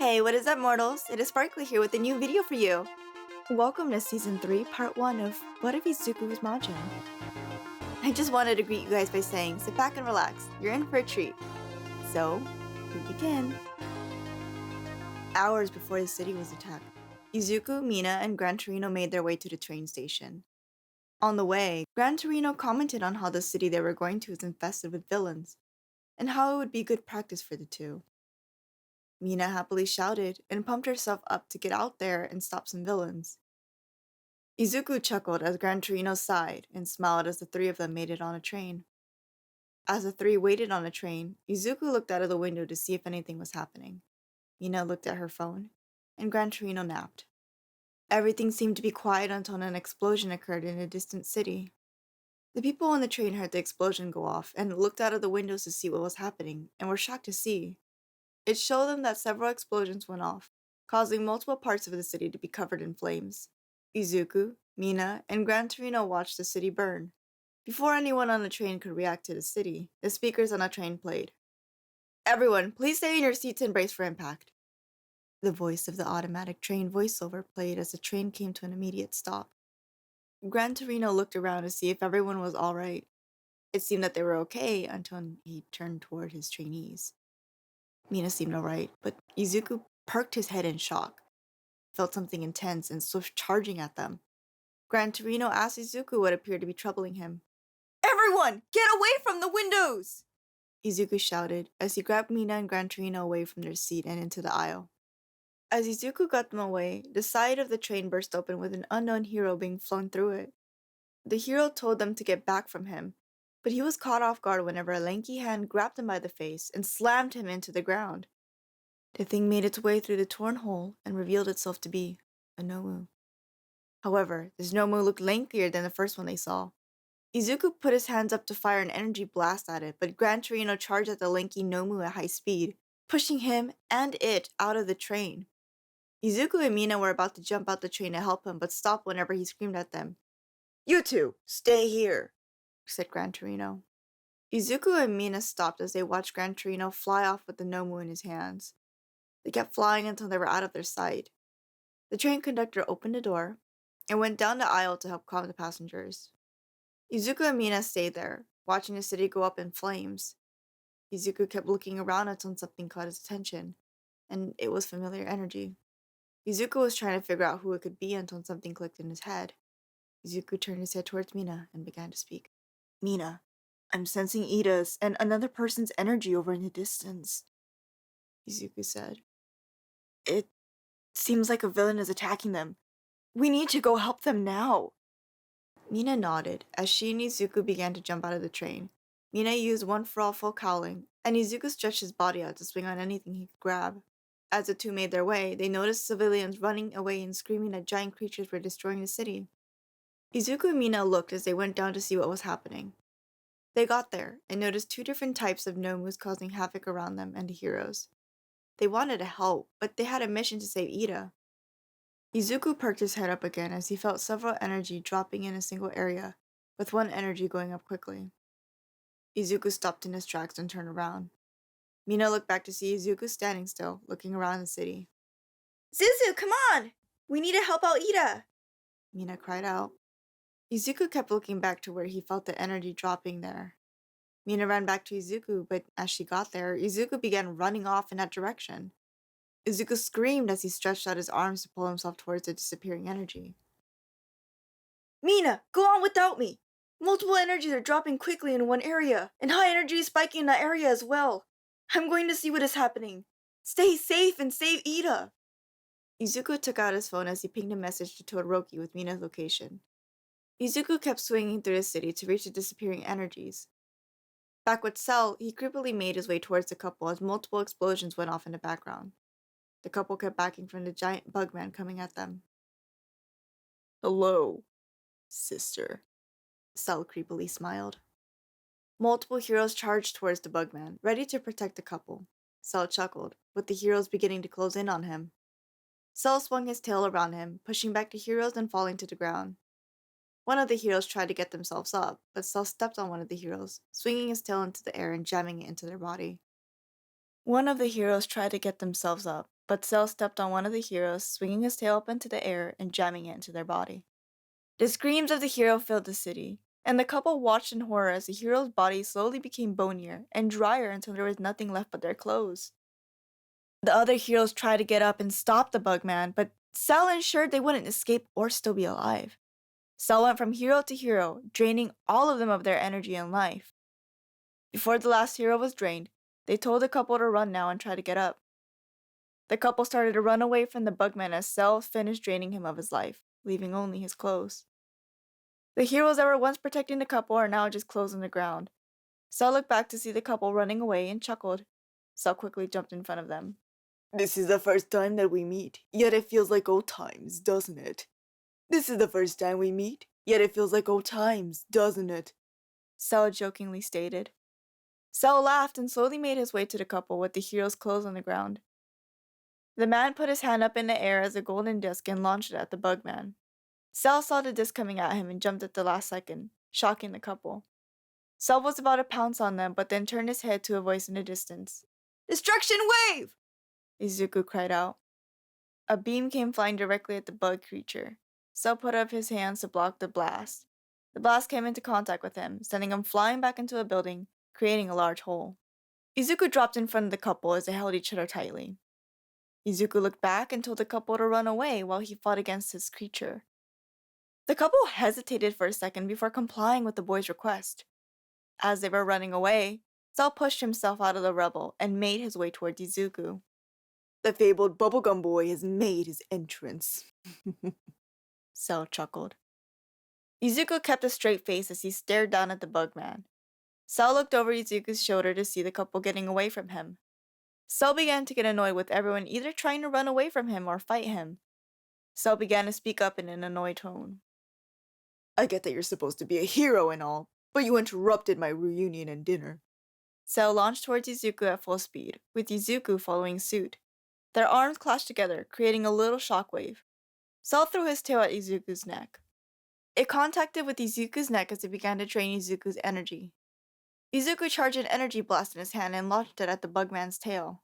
Hey, what is up, mortals? It is Sparkly here with a new video for you. Welcome to Season 3, Part 1 of What If Izuku was Majin? I just wanted to greet you guys by saying, sit back and relax, you're in for a treat. So, we begin. Hours before the city was attacked, Izuku, Mina, and Gran Torino made their way to the train station. On the way, Gran Torino commented on how the city they were going to was infested with villains, and how it would be good practice for the two. Mina happily shouted and pumped herself up to get out there and stop some villains. Izuku chuckled as Gran Torino sighed and smiled as the three of them made it on a train. As the three waited on a train, Izuku looked out of the window to see if anything was happening. Mina looked at her phone, and Gran Torino napped. Everything seemed to be quiet until an explosion occurred in a distant city. The people on the train heard the explosion go off and looked out of the windows to see what was happening and were shocked to see. It showed them that several explosions went off, causing multiple parts of the city to be covered in flames. Izuku, Mina, and Gran Torino watched the city burn. Before anyone on the train could react to the city, the speakers on the train played. "Everyone, please stay in your seats and brace for impact." The voice of the automatic train voiceover played as the train came to an immediate stop. Gran Torino looked around to see if everyone was all right. It seemed that they were okay until he turned toward his trainees. Mina seemed alright, but Izuku perked his head in shock, felt something intense and swift charging at them. Gran Torino asked Izuku what appeared to be troubling him. "Everyone, get away from the windows!" Izuku shouted as he grabbed Mina and Gran Torino away from their seat and into the aisle. As Izuku got them away, the side of the train burst open with an unknown hero being flung through it. The hero told them to get back from him, but he was caught off guard whenever a lanky hand grabbed him by the face and slammed him into the ground. The thing made its way through the torn hole and revealed itself to be a Nomu. However, this Nomu looked lengthier than the first one they saw. Izuku put his hands up to fire an energy blast at it, but Gran Torino charged at the lanky Nomu at high speed, pushing him and it out of the train. Izuku and Mina were about to jump out the train to help him, but stopped whenever he screamed at them. "You two, stay here," said Gran Torino. Izuku and Mina stopped as they watched Gran Torino fly off with the Nomu in his hands. They kept flying until they were out of their sight. The train conductor opened the door and went down the aisle to help calm the passengers. Izuku and Mina stayed there, watching the city go up in flames. Izuku kept looking around until something caught his attention, and it was familiar energy. Izuku was trying to figure out who it could be until something clicked in his head. Izuku turned his head towards Mina and began to speak. "Mina, I'm sensing Ida's and another person's energy over in the distance," Izuku said. "It seems like a villain is attacking them. We need to go help them now." Mina nodded as she and Izuku began to jump out of the train. Mina used one for all full cowling, and Izuku stretched his body out to swing on anything he could grab. As the two made their way, they noticed civilians running away and screaming that giant creatures were destroying the city. Izuku and Mina looked as they went down to see what was happening. They got there and noticed two different types of Nomus causing havoc around them and the heroes. They wanted to help, but they had a mission to save Ida. Izuku perked his head up again as he felt several energy dropping in a single area, with one energy going up quickly. Izuku stopped in his tracks and turned around. Mina looked back to see Izuku standing still, looking around the city. "Zuzu, come on! We need to help out Ida!" Mina cried out. Izuku kept looking back to where he felt the energy dropping there. Mina ran back to Izuku, but as she got there, Izuku began running off in that direction. Izuku screamed as he stretched out his arms to pull himself towards the disappearing energy. "Mina, go on without me! Multiple energies are dropping quickly in one area, and high energy is spiking in that area as well. I'm going to see what is happening. Stay safe and save Ida!" Izuku took out his phone as he pinged a message to Todoroki with Mina's location. Izuku kept swinging through the city to reach the disappearing energies. Back with Cell, he creepily made his way towards the couple as multiple explosions went off in the background. The couple kept backing from the giant bugman coming at them. "Hello, sister," Cell creepily smiled. Multiple heroes charged towards the bugman, ready to protect the couple. Cell chuckled, with the heroes beginning to close in on him. Cell swung his tail around him, pushing back the heroes and falling to the ground. One of the heroes tried to get themselves up, but Cell stepped on one of the heroes, swinging his tail into the air and jamming it into their body. But Cell stepped on one of the heroes, swinging his tail up into the air and jamming it into their body. The screams of the hero filled the city, and the couple watched in horror as the hero's body slowly became bonier and drier until there was nothing left but their clothes. The other heroes tried to get up and stop the Bugman, but Cell ensured they wouldn't escape or still be alive. Cell went from hero to hero, draining all of them of their energy and life. Before the last hero was drained, they told the couple to run now and try to get up. The couple started to run away from the Bugman as Cell finished draining him of his life, leaving only his clothes. The heroes that were once protecting the couple are now just clothes on the ground. Cell looked back to see the couple running away and chuckled. Cell quickly jumped in front of them. This is the first time that we meet, yet it feels like old times, doesn't it? This is the first time we meet, yet it feels like old times, doesn't it? Cell jokingly stated. Cell laughed and slowly made his way to the couple with the hero's clothes on the ground. The man put his hand up in the air as a golden disc and launched it at the Bugman. Cell saw the disc coming at him and jumped at the last second, shocking the couple. Cell was about to pounce on them, but then turned his head to a voice in the distance. Destruction wave! Izuku cried out. A beam came flying directly at the bug creature. Cell put up his hands to block the blast. The blast came into contact with him, sending him flying back into a building, creating a large hole. Izuku dropped in front of the couple as they held each other tightly. Izuku looked back and told the couple to run away while he fought against his creature. The couple hesitated for a second before complying with the boy's request. As they were running away, Cell pushed himself out of the rubble and made his way toward Izuku. The fabled bubblegum boy has made his entrance. Cell chuckled. Izuku kept a straight face as he stared down at the Bugman. Cell looked over Izuku's shoulder to see the couple getting away from him. Cell began to get annoyed with everyone either trying to run away from him or fight him. Cell began to speak up in an annoyed tone. I get that you're supposed to be a hero and all, but you interrupted my reunion and dinner. Cell launched towards Izuku at full speed, with Izuku following suit. Their arms clashed together, creating a little shockwave. Cell threw his tail at Izuku's neck. It contacted with Izuku's neck as it began to drain Izuku's energy. Izuku charged an energy blast in his hand and launched it at the Bugman's tail.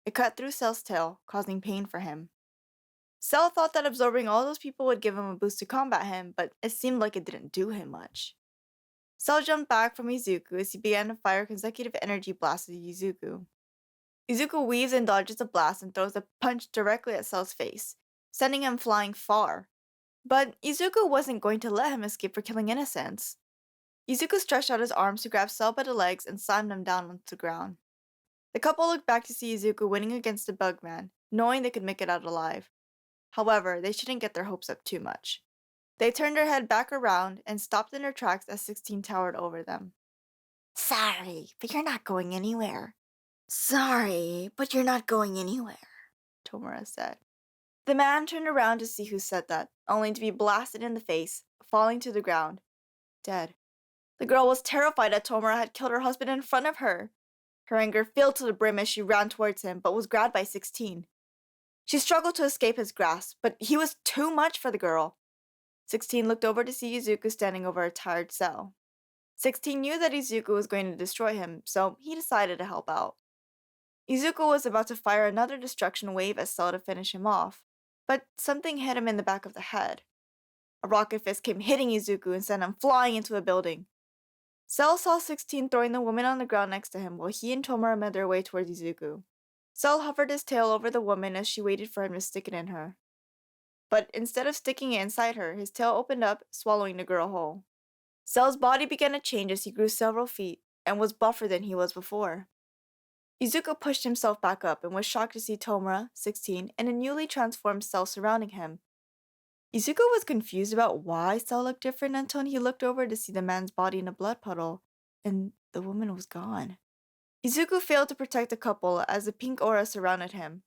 It cut through Cell's tail, causing pain for him. Cell thought that absorbing all those people would give him a boost to combat him, but it seemed like it didn't do him much. Cell jumped back from Izuku as he began to fire consecutive energy blasts at Izuku. Izuku weaves and dodges the blast and throws a punch directly at Cell's face, sending him flying far. But Izuku wasn't going to let him escape for killing innocents. Izuku stretched out his arms to grab Cell by the legs and slammed him down onto the ground. The couple looked back to see Izuku winning against the Bugman, knowing they could make it out alive. However, they shouldn't get their hopes up too much. They turned their head back around and stopped in their tracks as 16 towered over them. Sorry, but you're not going anywhere. Sorry, but you're not going anywhere, Tomura said. The man turned around to see who said that, only to be blasted in the face, falling to the ground, dead. The girl was terrified that Tomura had killed her husband in front of her. Her anger filled to the brim as she ran towards him, but was grabbed by 16. She struggled to escape his grasp, but he was too much for the girl. 16 looked over to see Izuku standing over a tired Cell. 16 knew that Izuku was going to destroy him, so he decided to help out. Izuku was about to fire another destruction wave at Cell to finish him off, but something hit him in the back of the head. A rocket fist came hitting Izuku and sent him flying into a building. Cell saw 16 throwing the woman on the ground next to him while he and Tomura made their way towards Izuku. Cell hovered his tail over the woman as she waited for him to stick it in her. But instead of sticking it inside her, his tail opened up, swallowing the girl whole. Cell's body began to change as he grew several feet and was buffer than he was before. Izuku pushed himself back up and was shocked to see Tomura, 16, and a newly transformed Cell surrounding him. Izuku was confused about why Cell looked different until he looked over to see the man's body in a blood puddle, and the woman was gone. Izuku failed to protect the couple as a pink aura surrounded him.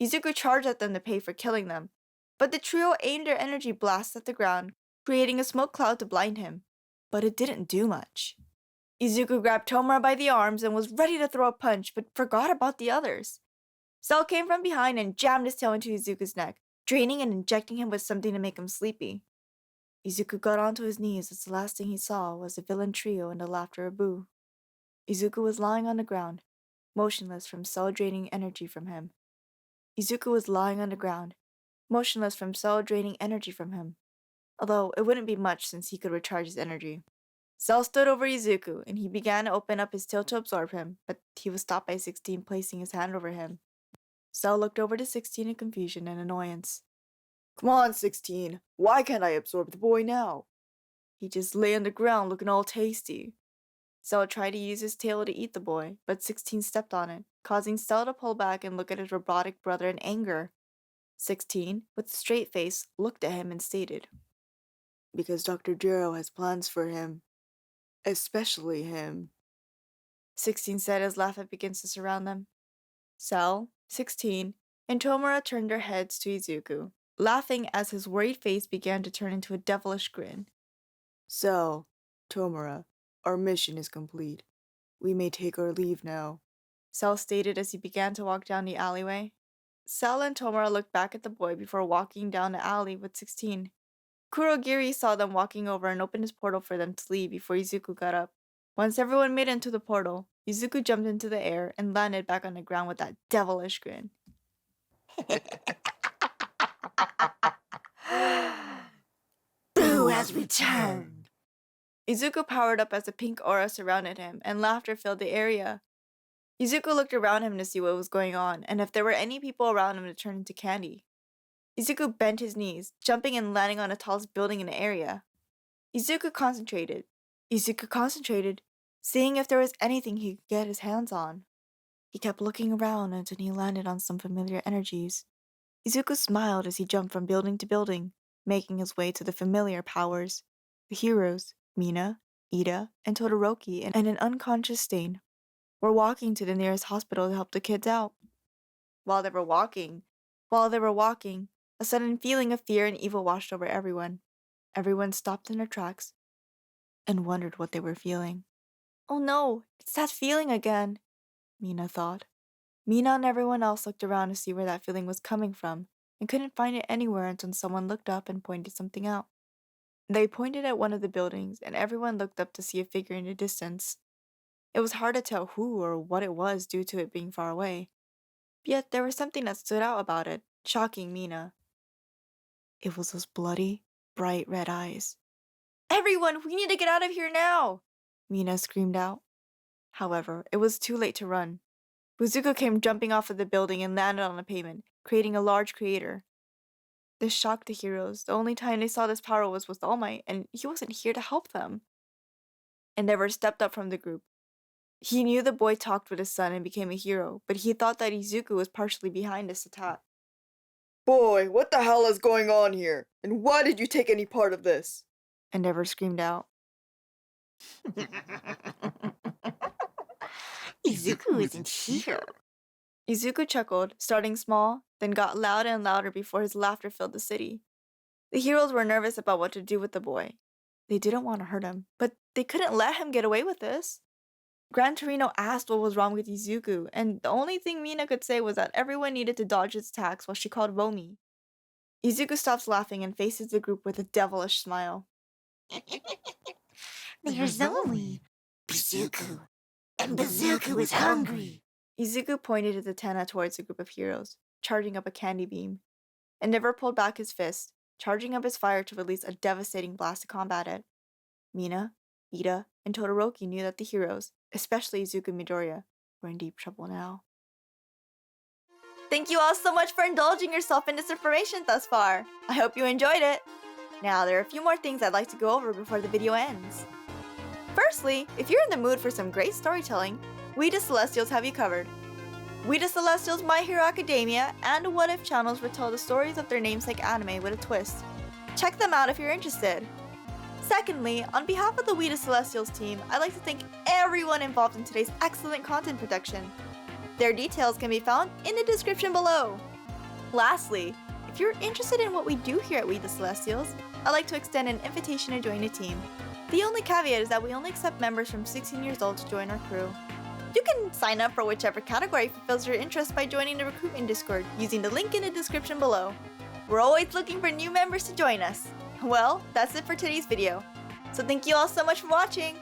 Izuku charged at them to pay for killing them, but the trio aimed their energy blasts at the ground, creating a smoke cloud to blind him. But it didn't do much. Izuku grabbed Tomura by the arms and was ready to throw a punch, but forgot about the others. Cell came from behind and jammed his tail into Izuku's neck, draining and injecting him with something to make him sleepy. Izuku got onto his knees as the last thing he saw was the villain trio and the laughter of Buu. Izuku was lying on the ground, motionless from Cell draining energy from him. Izuku was lying on the ground, motionless from Cell draining energy from him, although it wouldn't be much since he could recharge his energy. Cell stood over Izuku, and he began to open up his tail to absorb him, but he was stopped by 16 placing his hand over him. Cell looked over to 16 in confusion and annoyance. Come on, 16. Why can't I absorb the boy now? He just lay on the ground looking all tasty. Cell tried to use his tail to eat the boy, but 16 stepped on it, causing Cell to pull back and look at his robotic brother in anger. 16, with a straight face, looked at him and stated, Because Dr. Jiro has plans for him. Especially him. 16 said as laughter begins to surround them. Cell, 16, and Tomura turned their heads to Izuku, laughing as his worried face began to turn into a devilish grin. Cell, Tomura, our mission is complete. We may take our leave now, Cell stated as he began to walk down the alleyway. Cell and Tomura looked back at the boy before walking down the alley with 16. Kurogiri saw them walking over and opened his portal for them to leave before Izuku got up. Once everyone made it into the portal, Izuku jumped into the air and landed back on the ground with that devilish grin. Boo has returned! Izuku powered up as a pink aura surrounded him, and laughter filled the area. Izuku looked around him to see what was going on, and if there were any people around him to turn into candy. Izuku bent his knees, jumping and landing on the tallest building in the area. Izuku concentrated, seeing if there was anything he could get his hands on. He kept looking around until he landed on some familiar energies. Izuku smiled as he jumped from building to building, making his way to the familiar powers. The heroes, Mina, Ida, and Todoroki, and an unconscious Stain, were walking to the nearest hospital to help the kids out. While they were walking, a sudden feeling of fear and evil washed over everyone. Everyone stopped in their tracks and wondered what they were feeling. Oh no, it's that feeling again, Mina thought. Mina and everyone else looked around to see where that feeling was coming from and couldn't find it anywhere until someone looked up and pointed something out. They pointed at one of the buildings, and everyone looked up to see a figure in the distance. It was hard to tell who or what it was due to it being far away. Yet there was something that stood out about it, shocking Mina. It was those bloody, bright red eyes. Everyone, we need to get out of here now! Mina screamed out. However, it was too late to run. Izuku came jumping off of the building and landed on the pavement, creating a large crater. This shocked the heroes. The only time they saw this power was with All Might, and he wasn't here to help them. Endeavor stepped up from the group. He knew the boy talked with his son and became a hero, but he thought that Izuku was partially behind this attack. Boy, what the hell is going on here? And why did you take any part of this? Endeavor screamed out. Izuku isn't here. Izuku chuckled, starting small, then got louder and louder before his laughter filled the city. The heroes were nervous about what to do with the boy. They didn't want to hurt him, but they couldn't let him get away with this. Gran Torino asked what was wrong with Izuku, and the only thing Mina could say was that everyone needed to dodge its attacks while she called Romi. Izuku stops laughing and faces the group with a devilish smile. There's only Izuku, and Izuku is hungry. Izuku pointed his antenna towards the group of heroes, charging up a candy beam. Endeavor pulled back his fist, charging up his fire to release a devastating blast to combat it. Mina, Ida, and Todoroki knew that the heroes, especially Izuku and Midoriya, were in deep trouble now. Thank you all so much for indulging yourself in this information thus far. I hope you enjoyed it. Now, there are a few more things I'd like to go over before the video ends. Firstly, if you're in the mood for some great storytelling, We the Celestials have you covered. We the Celestials, My Hero Academia, and What If channels retell the stories of their namesake anime with a twist. Check them out if you're interested. Secondly, on behalf of the We the Celestials team, I'd like to thank everyone involved in today's excellent content production. Their details can be found in the description below. Lastly, if you're interested in what we do here at We the Celestials, I'd like to extend an invitation to join the team. The only caveat is that we only accept members from 16 years old to join our crew. You can sign up for whichever category fulfills your interest by joining the recruitment Discord using the link in the description below. We're always looking for new members to join us. Well, that's it for today's video. So thank you all so much for watching!